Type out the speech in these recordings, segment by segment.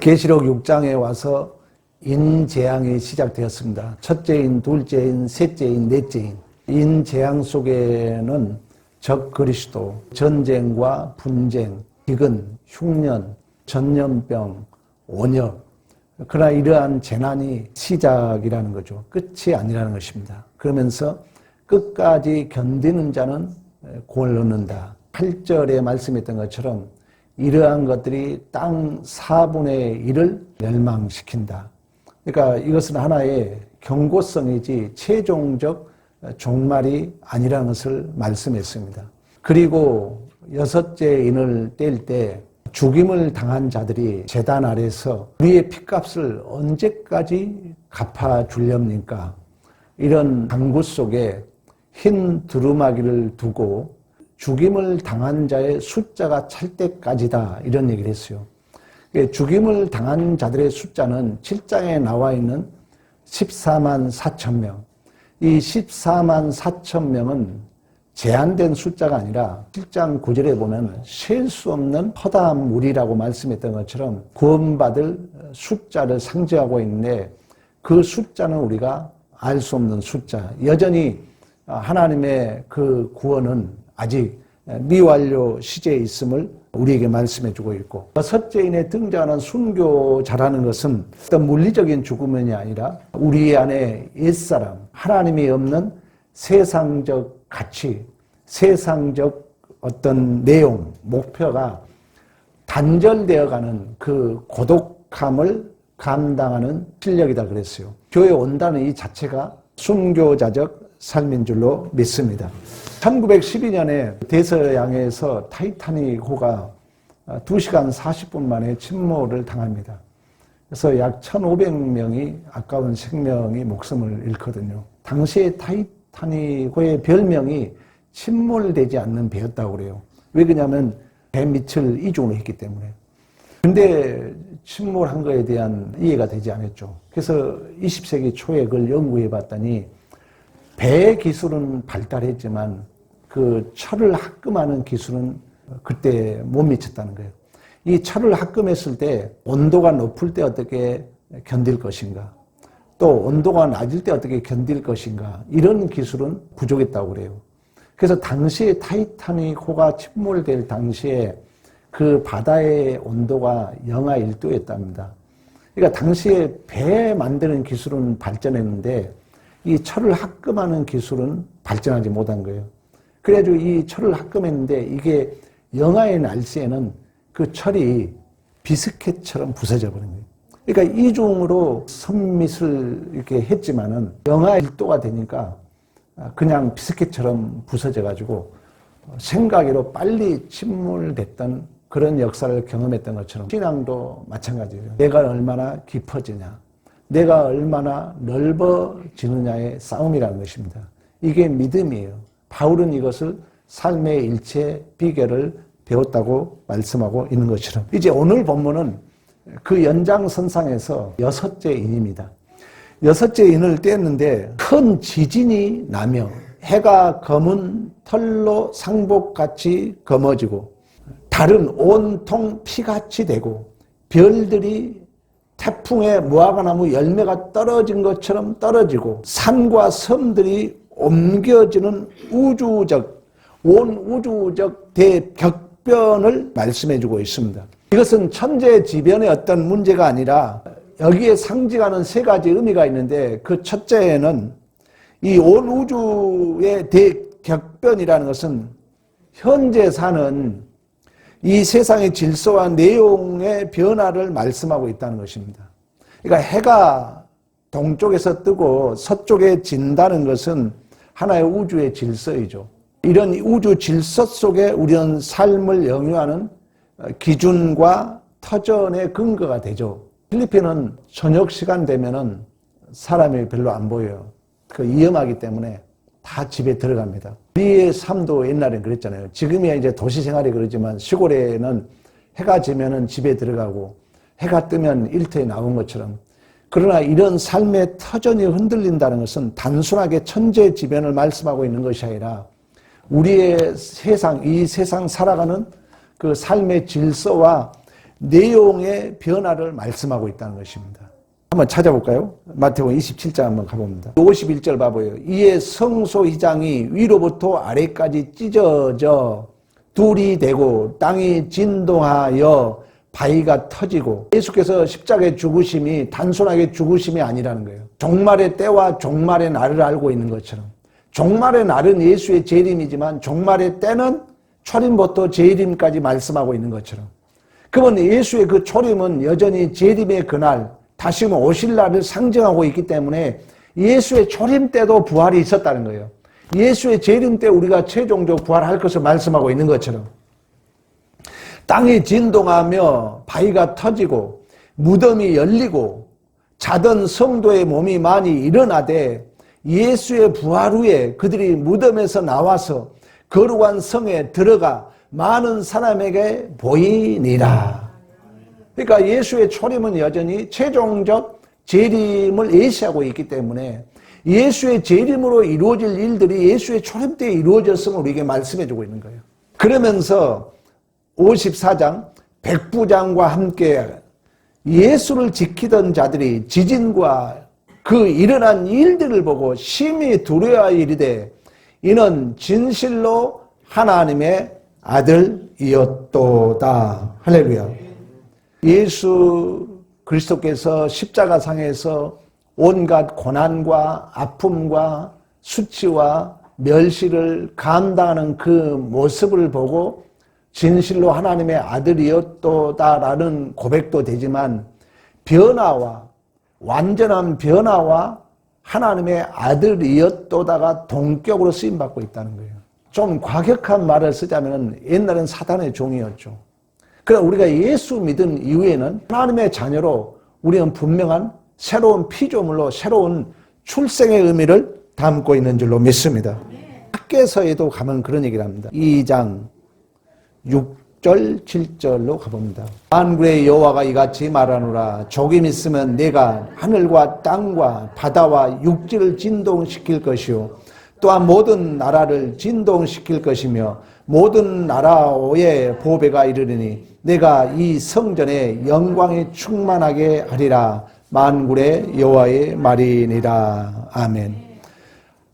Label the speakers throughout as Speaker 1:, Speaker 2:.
Speaker 1: 계시록 6장에 와서 인재앙이 시작되었습니다. 첫째인, 둘째인, 셋째인, 넷째인. 인재앙 속에는 적 그리스도, 전쟁과 분쟁, 기근, 흉년, 전염병, 온역. 그러나 이러한 재난이 시작이라는 거죠. 끝이 아니라는 것입니다. 그러면서 끝까지 견디는 자는 구원을 얻는다. 8절에 말씀했던 것처럼 이러한 것들이 땅 4분의 1을 멸망시킨다. 그러니까 이것은 하나의 경고성이지 최종적 종말이 아니라는 것을 말씀했습니다. 그리고 여섯째 인을 뗄 때 죽임을 당한 자들이 제단 아래서 우리의 핏값을 언제까지 갚아주렵니까? 이런 강구 속에 흰 두루마기를 두고 죽임을 당한 자의 숫자가 찰 때까지다, 이런 얘기를 했어요. 죽임을 당한 자들의 숫자는 7장에 나와 있는 14만 4천 명. 이 14만 4천 명은 제한된 숫자가 아니라 7장 9절에 보면 셀 수 없는 허다한 무리라고 말씀했던 것처럼 구원받을 숫자를 상징하고 있는데, 그 숫자는 우리가 알 수 없는 숫자. 여전히 하나님의 그 구원은 아직 미완료 시제에 있음을 우리에게 말씀해 주고 있고, 여섯째인에 등장하는 순교자라는 것은 어떤 물리적인 죽음이 아니라 우리 안에 옛사람, 하나님이 없는 세상적 가치, 세상적 어떤 내용, 목표가 단절되어가는 그 고독함을 감당하는 실력이다 그랬어요. 교회 온다는 이 자체가 순교자적 삶인 줄로 믿습니다. 1912년에 대서양에서 타이타닉호가 2시간 40분 만에 침몰을 당합니다. 그래서 약 1,500명이 아까운 생명이 목숨을 잃거든요. 당시에 타이타닉호의 별명이 침몰되지 않는 배였다고 그래요. 왜 그러냐면 배 밑을 이중으로 했기 때문에. 근데 침몰한 거에 대한 이해가 되지 않았죠. 그래서 20세기 초에 그걸 연구해 봤더니 배 기술은 발달했지만 그 철을 합금하는 기술은 그때 못 미쳤다는 거예요. 이 철을 합금했을 때 온도가 높을 때 어떻게 견딜 것인가, 또 온도가 낮을 때 어떻게 견딜 것인가, 이런 기술은 부족했다고 그래요. 그래서 당시에 타이타닉호가 침몰될 당시에 그 바다의 온도가 영하 1도였답니다. 그러니까 당시에 배 만드는 기술은 발전했는데 이 철을 합금하는 기술은 발전하지 못한 거예요. 그래가지고 이 철을 합금했는데 이게 영하의 날씨에는 그 철이 비스켓처럼 부서져 버린 거예요. 그러니까 이중으로 선밋을 이렇게 했지만은 영하 1도가 되니까 그냥 비스켓처럼 부서져가지고 생각으로 빨리 침몰됐던 그런 역사를 경험했던 것처럼 신앙도 마찬가지예요. 내가 얼마나 깊어지냐, 내가 얼마나 넓어지느냐의 싸움이라는 것입니다. 이게 믿음이에요. 바울은 이것을 삶의 일체 비결을 배웠다고 말씀하고 있는 것처럼, 이제 오늘 본문은 그 연장선상에서 여섯째 인입니다. 여섯째 인을 떼었는데 큰 지진이 나며 해가 검은 털로 상복같이 검어지고 달은 온통 피같이 되고 별들이 태풍에 무화과나무 열매가 떨어진 것처럼 떨어지고 산과 섬들이 옮겨지는 온 우주적 대격변을 말씀해주고 있습니다. 이것은 천재지변의 어떤 문제가 아니라 여기에 상징하는 세 가지 의미가 있는데, 그 첫째는 이 온 우주의 대격변이라는 것은 현재 사는 이 세상의 질서와 내용의 변화를 말씀하고 있다는 것입니다. 그러니까 해가 동쪽에서 뜨고 서쪽에 진다는 것은 하나의 우주의 질서이죠. 이런 우주 질서 속에 우리는 삶을 영위하는 기준과 터전의 근거가 되죠. 필리핀은 저녁 시간 되면은 사람이 별로 안 보여요. 그 위험하기 때문에 다 집에 들어갑니다. 우리의 삶도 옛날엔 그랬잖아요. 지금이야 이제 도시 생활이 그러지만 시골에는 해가 지면은 집에 들어가고 해가 뜨면 일터에 나온 것처럼, 그러나 이런 삶의 터전이 흔들린다는 것은 단순하게 천재지변을 말씀하고 있는 것이 아니라 우리의 세상, 이 세상 살아가는 그 삶의 질서와 내용의 변화를 말씀하고 있다는 것입니다. 한번 찾아볼까요? 마태복음 27장 한번 가봅니다. 51절 봐봐요. 이에 성소 휘장이 위로부터 아래까지 찢어져 둘이 되고 땅이 진동하여 바위가 터지고, 예수께서 십자가의 죽으심이 단순하게 죽으심이 아니라는 거예요. 종말의 때와 종말의 날을 알고 있는 것처럼, 종말의 날은 예수의 재림이지만 종말의 때는 초림부터 재림까지 말씀하고 있는 것처럼, 그러면 예수의 그 초림은 여전히 재림의 그날, 다시 오실 날을 상징하고 있기 때문에 예수의 초림 때도 부활이 있었다는 거예요. 예수의 재림 때 우리가 최종적으로 부활할 것을 말씀하고 있는 것처럼, 땅이 진동하며 바위가 터지고 무덤이 열리고 자던 성도의 몸이 많이 일어나되, 예수의 부활 후에 그들이 무덤에서 나와서 거룩한 성에 들어가 많은 사람에게 보이니라. 그러니까 예수의 초림은 여전히 최종적 재림을 예시하고 있기 때문에 예수의 재림으로 이루어질 일들이 예수의 초림 때 이루어졌음을 우리에게 말씀해 주고 있는 거예요. 그러면서 54장, 백부장과 함께 예수를 지키던 자들이 지진과 그 일어난 일들을 보고 심히 두려워하여 이르되 이는 진실로 하나님의 아들이었도다. 할렐루야. 예수 그리스도께서 십자가상에서 온갖 고난과 아픔과 수치와 멸시를 감당하는 그 모습을 보고 진실로 하나님의 아들이었도다라는 고백도 되지만, 변화와 완전한 변화와 하나님의 아들이었도다가 동격으로 쓰임받고 있다는 거예요. 좀 과격한 말을 쓰자면 옛날엔 사단의 종이었죠. 그러나 우리가 예수 믿은 이후에는 하나님의 자녀로 우리는 분명한 새로운 피조물로 새로운 출생의 의미를 담고 있는 줄로 믿습니다. 학개서에도 가면 그런 얘기를 합니다. 2장 6절 7절로 가봅니다. 만군의 여호와가 이같이 말하노라. 조금 있으면 내가 하늘과 땅과 바다와 육지를 진동시킬 것이요 또한 모든 나라를 진동시킬 것이며 모든 나라의 보배가 이르리니 내가 이 성전에 영광이 충만하게 하리라. 만군의 여호와의 말이니라. 아멘.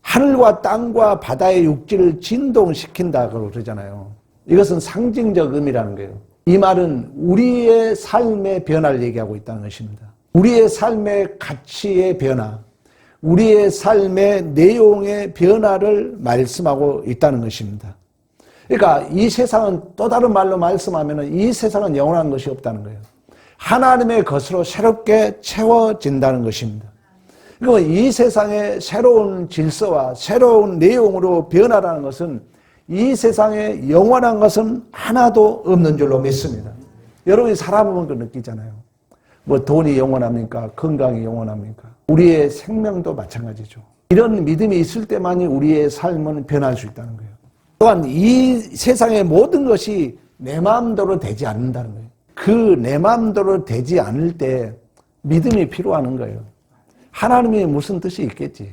Speaker 1: 하늘과 땅과 바다의 육지를 진동시킨다고 그러잖아요. 이것은 상징적 의미라는 거예요. 이 말은 우리의 삶의 변화를 얘기하고 있다는 것입니다. 우리의 삶의 가치의 변화, 우리의 삶의 내용의 변화를 말씀하고 있다는 것입니다. 그러니까 이 세상은, 또 다른 말로 말씀하면 이 세상은 영원한 것이 없다는 거예요. 하나님의 것으로 새롭게 채워진다는 것입니다. 그러면 이 세상의 새로운 질서와 새로운 내용으로 변화라는 것은 이 세상에 영원한 것은 하나도 없는 줄로 믿습니다. 여러분이 살아보면 그 느끼잖아요. 뭐 돈이 영원합니까? 건강이 영원합니까? 우리의 생명도 마찬가지죠. 이런 믿음이 있을 때만이 우리의 삶은 변할 수 있다는 거예요. 또한 이 세상의 모든 것이 내 마음대로 되지 않는다는 거예요. 그 내 마음대로 되지 않을 때 믿음이 필요한 거예요. 하나님이 무슨 뜻이 있겠지.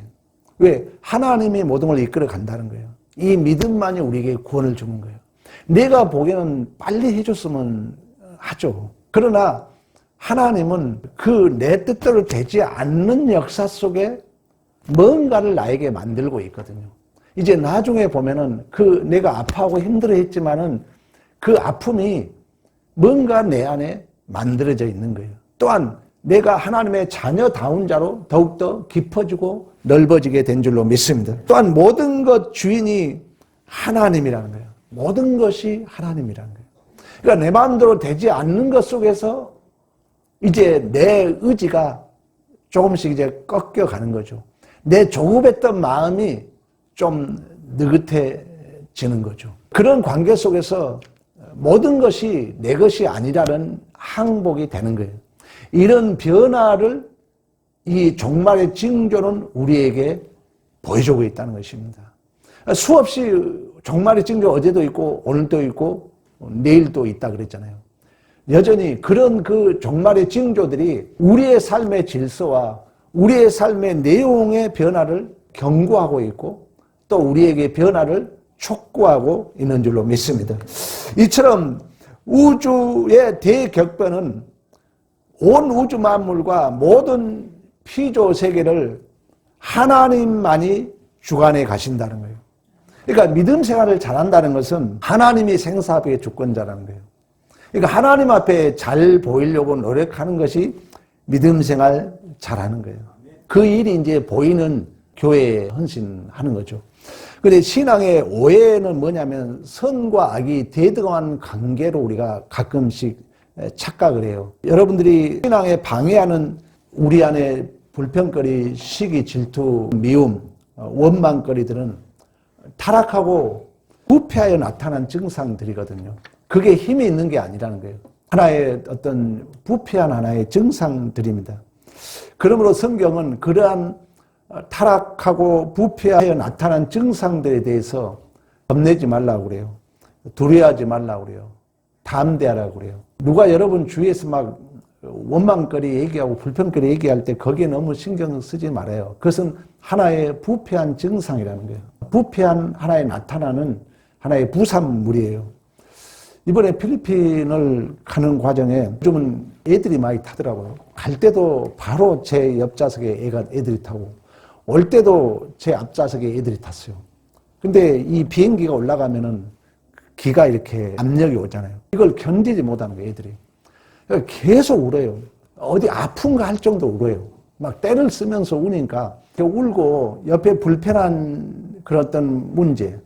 Speaker 1: 왜? 하나님이 모든 걸 이끌어 간다는 거예요. 이 믿음만이 우리에게 구원을 주는 거예요. 내가 보기에는 빨리 해줬으면 하죠. 그러나 하나님은 그 내 뜻대로 되지 않는 역사 속에 뭔가를 나에게 만들고 있거든요. 이제 나중에 보면은 그 내가 아파하고 힘들어 했지만은 그 아픔이 뭔가 내 안에 만들어져 있는 거예요. 또한 내가 하나님의 자녀다운 자로 더욱더 깊어지고 넓어지게 된 줄로 믿습니다. 또한 모든 것 주인이 하나님이라는 거예요. 모든 것이 하나님이라는 거예요. 그러니까 내 마음대로 되지 않는 것 속에서 이제 내 의지가 조금씩 이제 꺾여가는 거죠. 내 조급했던 마음이 좀 느긋해지는 거죠. 그런 관계 속에서 모든 것이 내 것이 아니라는 항복이 되는 거예요. 이런 변화를 이 종말의 징조는 우리에게 보여주고 있다는 것입니다. 수없이 종말의 징조 어제도 있고 오늘도 있고 내일도 있다 그랬잖아요. 여전히 그런 그 종말의 징조들이 우리의 삶의 질서와 우리의 삶의 내용의 변화를 경고하고 있고 또 우리에게 변화를 촉구하고 있는 줄로 믿습니다. 이처럼 우주의 대격변은 온 우주 만물과 모든 피조 세계를 하나님만이 주관해 가신다는 거예요. 그러니까 믿음 생활을 잘한다는 것은 하나님이 생사의 주권자라는 거예요. 그러니까 하나님 앞에 잘 보이려고 노력하는 것이 믿음 생활 잘하는 거예요. 그 일이 이제 보이는 교회에 헌신하는 거죠. 근데 신앙의 오해는 뭐냐면 선과 악이 대등한 관계로 우리가 가끔씩 착각을 해요. 여러분들이 신앙에 방해하는 우리 안에 불평거리, 시기, 질투, 미움, 원망거리들은 타락하고 부패하여 나타난 증상들이거든요. 그게 힘이 있는 게 아니라는 거예요. 하나의 어떤 부패한 하나의 증상들입니다. 그러므로 성경은 그러한 타락하고 부패하여 나타난 증상들에 대해서 겁내지 말라고 그래요. 두려워하지 말라고 그래요. 담대하라고 그래요. 누가 여러분 주위에서 막 원망거리 얘기하고 불평거리 얘기할 때 거기에 너무 신경 쓰지 말아요. 그것은 하나의 부패한 증상이라는 거예요. 부패한 하나의 나타나는 하나의 부산물이에요. 이번에 필리핀을 가는 과정에 요즘은 애들이 많이 타더라고요. 갈 때도 바로 제 옆좌석에 애들이 타고 올 때도 제 앞좌석에 애들이 탔어요. 근데 이 비행기가 올라가면은 기가 이렇게 압력이 오잖아요. 이걸 견디지 못하는 거예요, 애들이. 계속 울어요. 어디 아픈가 할 정도로 울어요. 막 떼를 쓰면서 우니까 울고 옆에 불편한 그런 어떤 문제.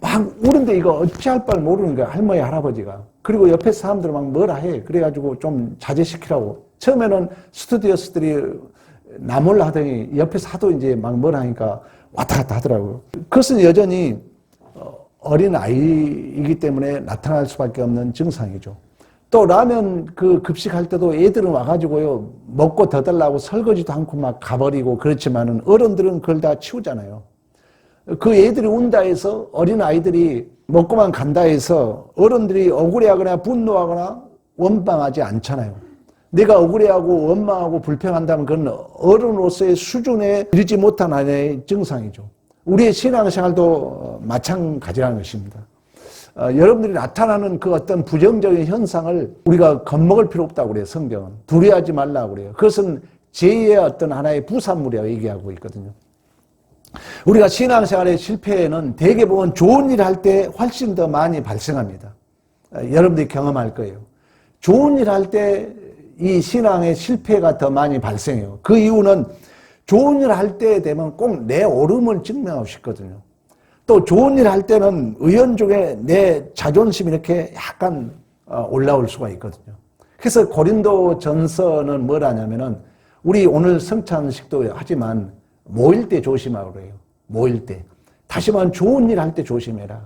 Speaker 1: 막 우는데 이거 어찌할 바를 모르는 거야, 할머니, 할아버지가. 그리고 옆에 사람들 막 뭐라 해. 그래가지고 좀 자제시키라고. 처음에는 스튜디오스들이 나몰라 하더니 옆에서 하도 이제 막 뭐라 하니까 왔다 갔다 하더라고요. 그것은 여전히 어린 아이이기 때문에 나타날 수밖에 없는 증상이죠. 또 라면 그 급식할 때도 애들은 와가지고요, 먹고 더 달라고 설거지도 않고 막 가버리고 그렇지만은 어른들은 그걸 다 치우잖아요. 그 애들이 운다 해서 어린 아이들이 먹고만 간다 해서 어른들이 억울해하거나 분노하거나 원망하지 않잖아요. 내가 억울해하고 원망하고 불평한다면 그건 어른으로서의 수준에 이르지 못한 하나의 증상이죠. 우리의 신앙생활도 마찬가지라는 것입니다. 여러분들이 나타나는 그 어떤 부정적인 현상을 우리가 겁먹을 필요 없다고 그래요, 성경은. 두려워하지 말라고 그래요. 그것은 죄의 어떤 하나의 부산물이라고 얘기하고 있거든요. 우리가 신앙생활의 실패는 대개 보면 좋은 일 할 때 훨씬 더 많이 발생합니다. 여러분들이 경험할 거예요. 좋은 일 할 때 이 신앙의 실패가 더 많이 발생해요. 그 이유는 좋은 일 할 때 되면 꼭 내 옳음을 증명하고 싶거든요. 또 좋은 일 할 때는 의연중에 내 자존심이 이렇게 약간 올라올 수가 있거든요. 그래서 고린도 전서는 뭐라냐면은 우리 오늘 성찬식도 하지만 모일 때 조심하라고 그래요. 모일 때. 다시 말하면 좋은 일 할 때 조심해라.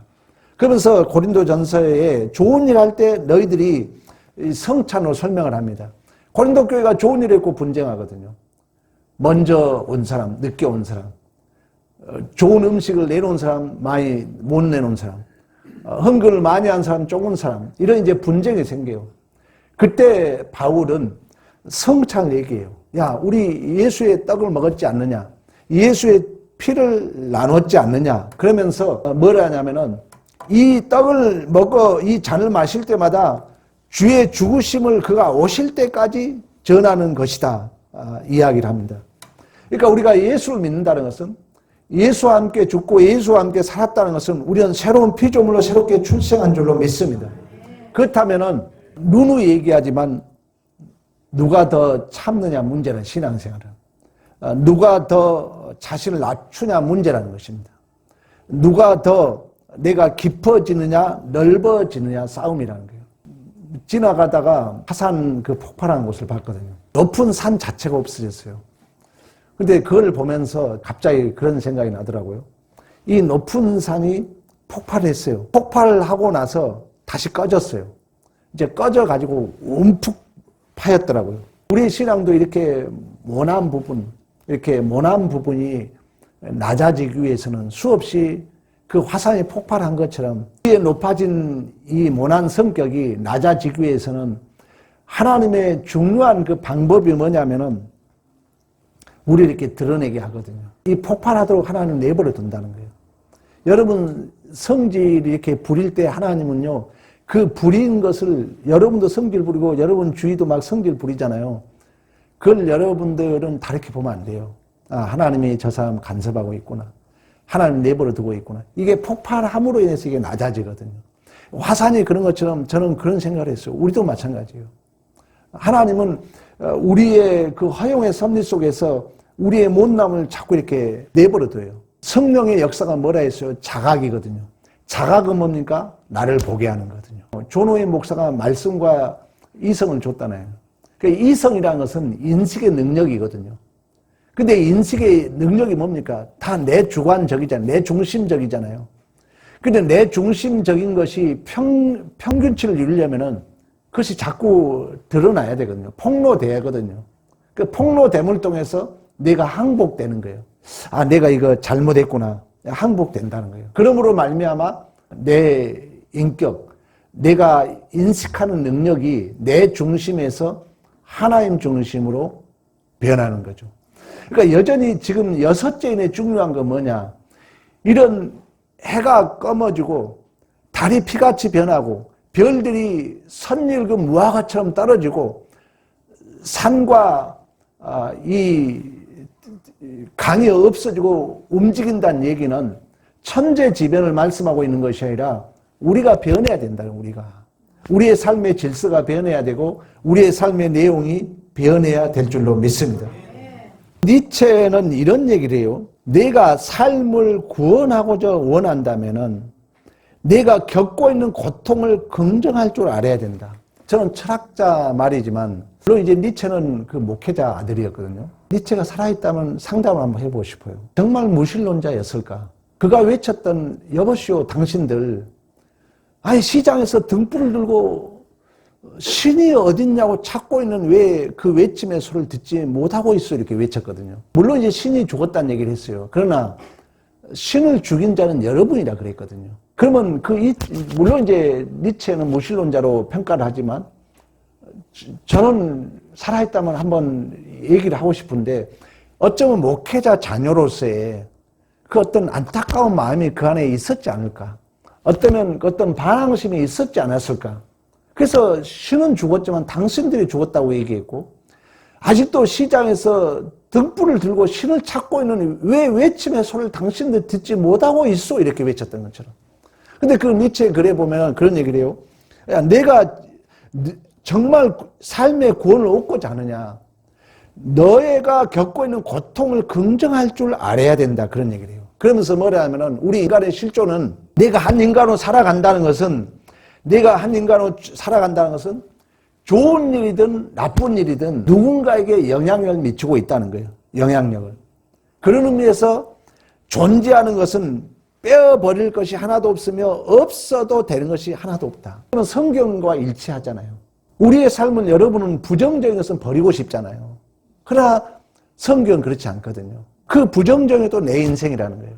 Speaker 1: 그러면서 고린도 전서에 좋은 일 할 때 너희들이 성찬으로 설명을 합니다. 고린도 교회가 좋은 일 했고 분쟁하거든요. 먼저 온 사람, 늦게 온 사람, 좋은 음식을 내놓은 사람, 많이 못 내놓은 사람, 헌금을 많이 한 사람, 적은 사람, 이런 이제 분쟁이 생겨요. 그때 바울은 성찬을 얘기해요. 야, 우리 예수의 떡을 먹었지 않느냐? 예수의 피를 나눴지 않느냐? 그러면서 뭐라 하냐면은 이 떡을 먹어 이 잔을 마실 때마다 주의 죽으심을 그가 오실 때까지 전하는 것이다. 이야기를 합니다. 그러니까 우리가 예수를 믿는다는 것은 예수와 함께 죽고 예수와 함께 살았다는 것은 우리는 새로운 피조물로 새롭게 출생한 줄로 믿습니다. 그렇다면은 누누이 얘기하지만 누가 더 참느냐 문제는 신앙생활은. 누가 더 자신을 낮추냐 문제라는 것입니다. 누가 더 내가 깊어지느냐 넓어지느냐 싸움이라는 거예요. 지나가다가 화산 그 폭발한 곳을 봤거든요. 높은 산 자체가 없어졌어요. 근데 그걸 보면서 갑자기 그런 생각이 나더라고요. 이 높은 산이 폭발했어요. 폭발하고 나서 다시 꺼졌어요. 이제 꺼져가지고 움푹 파였더라고요. 우리 신앙도 이렇게 모난 부분이 낮아지기 위해서는 수없이 그 화산이 폭발한 것처럼 위에 높아진 이 모난 성격이 낮아지기 위해서는 하나님의 중요한 그 방법이 뭐냐면은 우리를 이렇게 드러내게 하거든요. 이 폭발하도록 하나님 내버려 둔다는 거예요. 여러분 성질이 이렇게 부릴 때 하나님은요, 그 부린 것을 여러분도 성질 부리고 여러분 주위도 막 성질 부리잖아요. 그걸 여러분들은 다르게 보면 안 돼요. 아, 하나님이 저 사람 간섭하고 있구나. 하나님 내버려 두고 있구나. 이게 폭발함으로 인해서 이게 낮아지거든요. 화산이 그런 것처럼 저는 그런 생각을 했어요. 우리도 마찬가지예요. 하나님은 우리의 그 허용의 섭리 속에서 우리의 못남을 자꾸 이렇게 내버려 둬요. 성령의 역사가 뭐라 했어요? 자각이거든요. 자각은 뭡니까? 나를 보게 하는 거거든요. 존호의 목사가 말씀과 이성을 줬잖아요. 그 이성이라는 것은 인식의 능력이거든요. 근데 인식의 능력이 뭡니까? 다 내 주관적이잖아요. 내 중심적이잖아요. 근데 내 중심적인 것이 평균치를 이루려면은 그것이 자꾸 드러나야 되거든요. 폭로되거든요. 그 폭로됨을 통해서 내가 항복되는 거예요. 아, 내가 이거 잘못했구나. 항복된다는 거예요. 그러므로 말미암아 내 인격, 내가 인식하는 능력이 내 중심에서 하나님 중심으로 변하는 거죠. 그러니까 여전히 지금 6째인의 중요한 건 뭐냐. 이런 해가 검어지고 달이 피같이 변하고 별들이 선일금 무화과처럼 떨어지고 산과 이 강이 없어지고 움직인다는 얘기는 천재지변을 말씀하고 있는 것이 아니라 우리가 변해야 된다는 우리가. 우리의 삶의 질서가 변해야 되고 우리의 삶의 내용이 변해야 될 줄로 믿습니다. 니체는 이런 얘기를 해요. 내가 삶을 구원하고자 원한다면은 내가 겪고 있는 고통을 긍정할 줄 알아야 된다. 저는 철학자 말이지만 물론 이제 니체는 그 목회자 아들이었거든요. 니체가 살아있다면 상담을 한번 해보고 싶어요. 정말 무신론자였을까? 그가 외쳤던 여보시오 당신들, 아니 시장에서 등불을 들고 신이 어딨냐고 찾고 있는 왜 그 외침의 소리를 듣지 못하고 있어 이렇게 외쳤거든요. 물론 이제 신이 죽었다는 얘기를 했어요. 그러나 신을 죽인 자는 여러분이라 그랬거든요. 그러면 물론 이제 니체는 무신론자로 평가를 하지만 저는 살아있다면 한번 얘기를 하고 싶은데 어쩌면 목회자 자녀로서의 그 어떤 안타까운 마음이 그 안에 있었지 않을까? 어떤 반항심이 있었지 않았을까? 그래서 신은 죽었지만 당신들이 죽었다고 얘기했고 아직도 시장에서 등불을 들고 신을 찾고 있는 왜 외침의 소리를 당신들 듣지 못하고 있어 이렇게 외쳤던 것처럼. 근데 그 니체의 글에 보면 그런 얘기를 해요. 야, 내가 정말 삶의 구원을 얻고자 하느냐. 너희가 겪고 있는 고통을 긍정할 줄 알아야 된다. 그런 얘기를 해요. 그러면서 뭐라 하면은 우리 인간의 실존은 내가 한 인간으로 살아간다는 것은 좋은 일이든 나쁜 일이든 누군가에게 영향력을 미치고 있다는 거예요. 영향력을. 그런 의미에서 존재하는 것은 빼어버릴 것이 하나도 없으며 없어도 되는 것이 하나도 없다. 그건 성경과 일치하잖아요. 우리의 삶은 여러분은 부정적인 것은 버리고 싶잖아요. 그러나 성경은 그렇지 않거든요. 그 부정적인 내 인생이라는 거예요.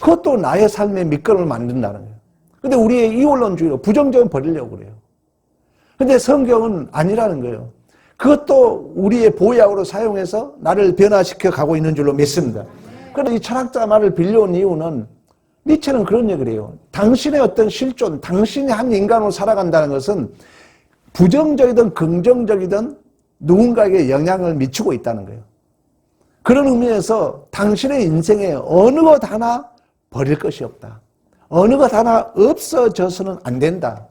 Speaker 1: 그것도 나의 삶의 밑거름을 만든다는 거예요. 근데 우리의 이원론주의로 부정적인 버리려고 그래요. 근데 성경은 아니라는 거예요. 그것도 우리의 보약으로 사용해서 나를 변화시켜 가고 있는 줄로 믿습니다. 그런데 이 철학자 말을 빌려온 이유는 니체는 그런 얘기를 해요. 당신의 어떤 실존, 당신이 한 인간으로 살아간다는 것은 부정적이든 긍정적이든 누군가에게 영향을 미치고 있다는 거예요. 그런 의미에서 당신의 인생에 어느 것 하나 버릴 것이 없다. 어느 것 하나 없어져서는 안 된다.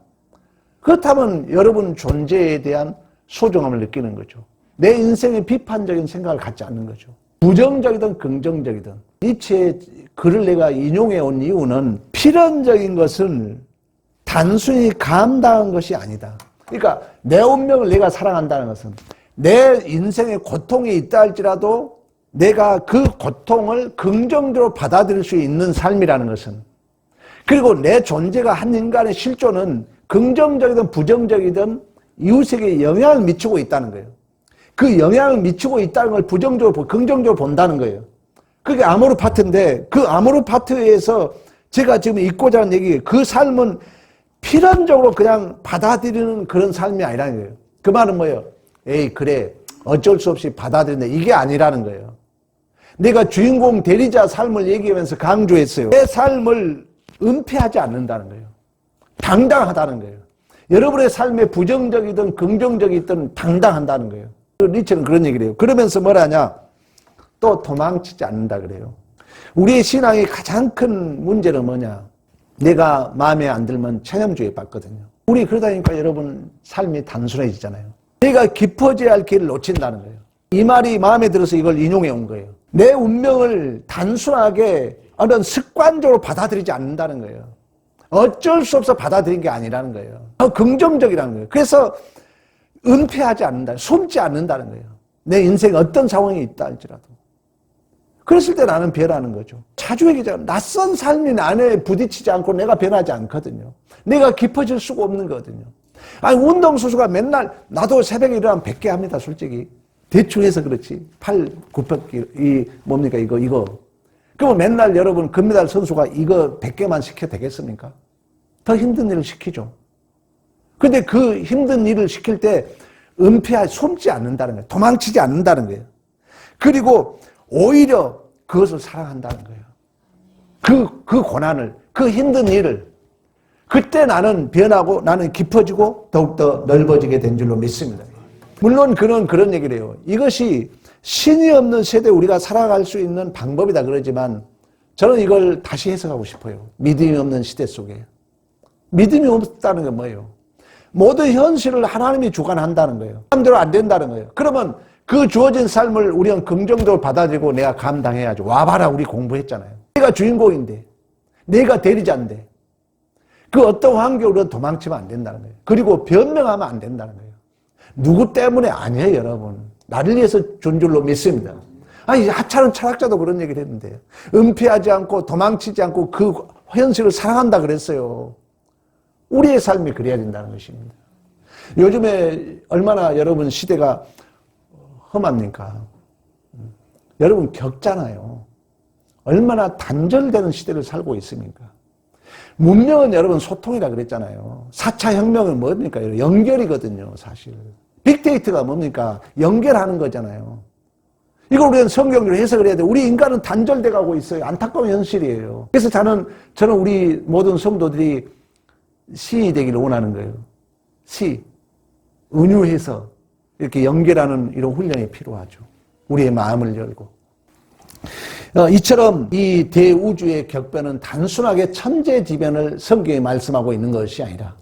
Speaker 1: 그렇다면 여러분 존재에 대한 소중함을 느끼는 거죠. 내 인생에 비판적인 생각을 갖지 않는 거죠. 부정적이든 긍정적이든. 니체의 글을 내가 인용해 온 이유는 필연적인 것은 단순히 감당한 것이 아니다. 그러니까 내 운명을 내가 사랑한다는 것은 내 인생에 고통이 있다 할지라도 내가 그 고통을 긍정적으로 받아들일 수 있는 삶이라는 것은, 그리고 내 존재가 한 인간의 실존은 긍정적이든 부정적이든 이웃에게 영향을 미치고 있다는 거예요. 그 영향을 미치고 있다는 걸 부정적으로, 긍정적으로 본다는 거예요. 그게 아모르 파트인데 그 아모르 파트에서 제가 지금 읽고자 하는 얘기, 그 삶은 필연적으로 그냥 받아들이는 그런 삶이 아니라는 거예요. 그 말은 뭐예요? 에이 그래 어쩔 수 없이 받아들인다, 이게 아니라는 거예요. 내가 주인공 대리자 삶을 얘기하면서 강조했어요. 내 삶을 은폐하지 않는다는 거예요. 당당하다는 거예요. 여러분의 삶에 부정적이든 긍정적이든 당당한다는 거예요. 니체는 그런 얘기를 해요. 그러면서 뭐라냐? 또 도망치지 않는다 그래요. 우리의 신앙의 가장 큰 문제는 뭐냐? 내가 마음에 안 들면 체념주의에 빠거든요. 우리 그러다 보니까 여러분 삶이 단순해지잖아요. 내가 깊어져야 할 길을 놓친다는 거예요. 이 말이 마음에 들어서 이걸 인용해 온 거예요. 내 운명을 단순하게 어떤 습관적으로 받아들이지 않는다는 거예요. 어쩔 수 없어 받아들인 게 아니라는 거예요. 더 긍정적이라는 거예요. 그래서 은폐하지 않는다, 숨지 않는다는 거예요. 내 인생에 어떤 상황이 있다 할지라도. 그랬을 때 나는 변하는 거죠. 자주 얘기하잖아요. 낯선 삶이 안에 부딪히지 않고 내가 변하지 않거든요. 내가 깊어질 수가 없는 거거든요. 아니, 운동수수가 맨날, 나도 새벽에 일어나면 100개 합니다, 솔직히. 대충 해서 그렇지. 8, 900개, 뭡니까, 이거. 그러면 맨날 여러분, 금메달 선수가 이거 100개만 시켜도 되겠습니까? 더 힘든 일을 시키죠. 근데 그 힘든 일을 시킬 때 숨지 않는다는 거예요. 도망치지 않는다는 거예요. 그리고 오히려 그것을 사랑한다는 거예요. 그 고난을, 그 힘든 일을. 그때 나는 변하고 나는 깊어지고 더욱더 넓어지게 된 줄로 믿습니다. 물론 그런 얘기를 해요. 이것이 신이 없는 세대에 우리가 살아갈 수 있는 방법이다 그러지만 저는 이걸 다시 해석하고 싶어요. 믿음이 없는 시대 속에. 믿음이 없다는 게 뭐예요? 모든 현실을 하나님이 주관한다는 거예요. 마음대로 안 된다는 거예요. 그러면 그 주어진 삶을 우리는 긍정적으로 받아들이고 내가 감당해야죠. 와봐라, 우리 공부했잖아요. 내가 주인공인데, 내가 대리자인데, 그 어떤 환경으로 도망치면 안 된다는 거예요. 그리고 변명하면 안 된다는 거예요. 누구 때문에 아니에요, 여러분. 나를 위해서 준 줄로 믿습니다. 아니, 하찮은 철학자도 그런 얘기를 했는데, 은폐하지 않고 도망치지 않고 그 현실을 사랑한다 그랬어요. 우리의 삶이 그래야 된다는 것입니다. 요즘에 얼마나 여러분 시대가 험합니까? 여러분 겪잖아요. 얼마나 단절되는 시대를 살고 있습니까? 문명은 여러분 소통이라 그랬잖아요. 4차 혁명은 뭡니까? 연결이거든요, 사실. 빅데이터가 뭡니까? 연결하는 거잖아요. 이걸 우리는 성경으로 해석을 해야 돼. 우리 인간은 단절돼 가고 있어요. 안타까운 현실이에요. 그래서 저는 우리 모든 성도들이 시인이 되기를 원하는 거예요. 은유해서 이렇게 연결하는 이런 훈련이 필요하죠. 우리의 마음을 열고. 이처럼 이 대우주의 격변은 단순하게 천재지변을 성경에 말씀하고 있는 것이 아니라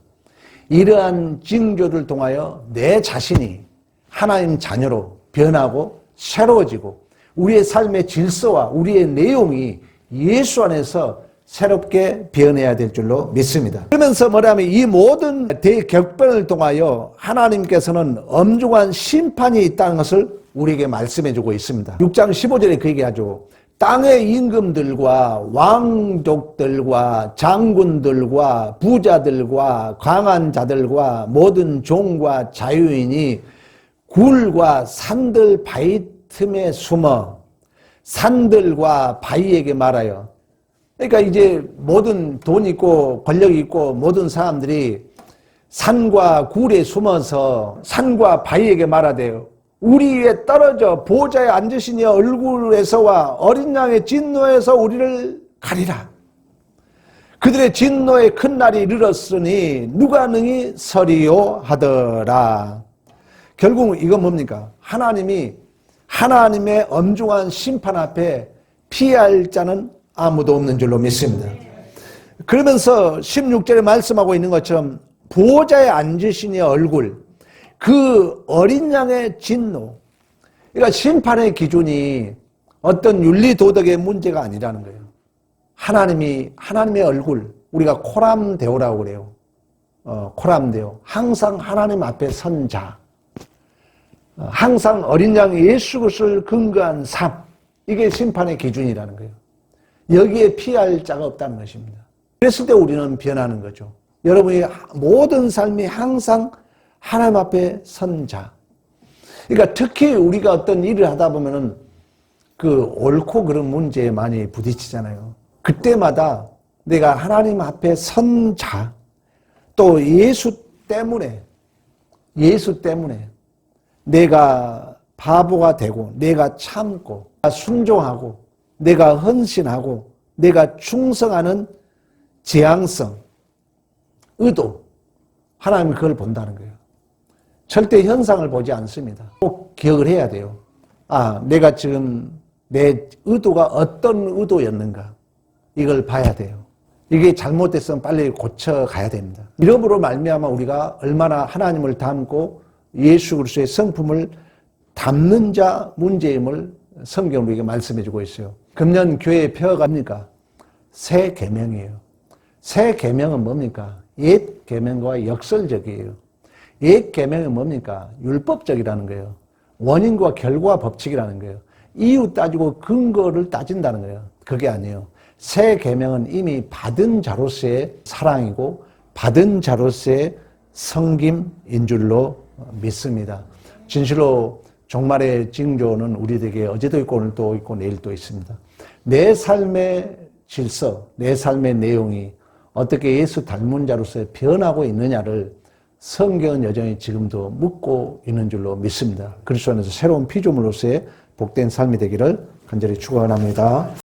Speaker 1: 이러한 징조를 통하여 내 자신이 하나님 자녀로 변하고 새로워지고 우리의 삶의 질서와 우리의 내용이 예수 안에서 새롭게 변해야 될 줄로 믿습니다. 그러면서 뭐냐면 이 모든 대격변을 통하여 하나님께서는 엄중한 심판이 있다는 것을 우리에게 말씀해 주고 있습니다. 6장 15절에 그 얘기하죠. 땅의 임금들과 왕족들과 장군들과 부자들과 강한 자들과 모든 종과 자유인이 굴과 산들 바위 틈에 숨어 산들과 바위에게 말하여, 그러니까 이제 모든 돈 있고 권력 있고 모든 사람들이 산과 굴에 숨어서 산과 바위에게 말하대요. 우리 위에 떨어져 보좌에 앉으시니 얼굴에서와 어린 양의 진노에서 우리를 가리라. 그들의 진노의 큰 날이 이르렀으니 누가 능히 서리요 하더라. 결국 이건 뭡니까? 하나님의 엄중한 심판 앞에 피할 자는 아무도 없는 줄로 믿습니다. 그러면서 16절에 말씀하고 있는 것처럼 보좌에 앉으시니 얼굴, 그 어린 양의 진노, 그러니까 심판의 기준이 어떤 윤리도덕의 문제가 아니라는 거예요. 하나님의 얼굴, 우리가 코람데오라고 그래요. 코람데오, 항상 하나님 앞에 선 자, 항상 어린 양 예수 그리스도를 근거한 삶, 이게 심판의 기준이라는 거예요. 여기에 피할 자가 없다는 것입니다. 그랬을 때 우리는 변하는 거죠. 여러분의 모든 삶이 항상 하나님 앞에 선 자. 그러니까 특히 우리가 어떤 일을 하다 보면은 그 옳고 그른 문제에 많이 부딪히잖아요. 그때마다 내가 하나님 앞에 선 자, 또 예수 때문에 내가 바보가 되고, 내가 참고, 순종하고, 내가 헌신하고, 내가 충성하는 지향성, 의도, 하나님은 그걸 본다는 거예요. 절대 현상을 보지 않습니다. 꼭 기억을 해야 돼요. 아, 내가 지금 내 의도가 어떤 의도였는가, 이걸 봐야 돼요. 이게 잘못됐으면 빨리 고쳐가야 됩니다. 이러므로 말미암아 우리가 얼마나 하나님을 닮고 예수 그리스도의 성품을 담는 자 문제임을 성경은 우리에게 말씀해주고 있어요. 금년 교회의 폐허가 뭡니까? 새 계명이에요. 새 계명은 뭡니까? 옛 계명과 역설적이에요. 옛 계명은 뭡니까? 율법적이라는 거예요. 원인과 결과 법칙이라는 거예요. 이유 따지고 근거를 따진다는 거예요. 그게 아니에요. 새 계명은 이미 받은 자로서의 사랑이고 받은 자로서의 섬김인 줄로 믿습니다. 진실로 종말의 징조는 우리에게 어제도 있고 오늘도 있고 내일도 있습니다. 내 삶의 질서, 내 삶의 내용이 어떻게 예수 닮은 자로서 변하고 있느냐를 성경은 여전히 지금도 묻고 있는 줄로 믿습니다. 그리스도 안에서 새로운 피조물로서의 복된 삶이 되기를 간절히 축원합니다.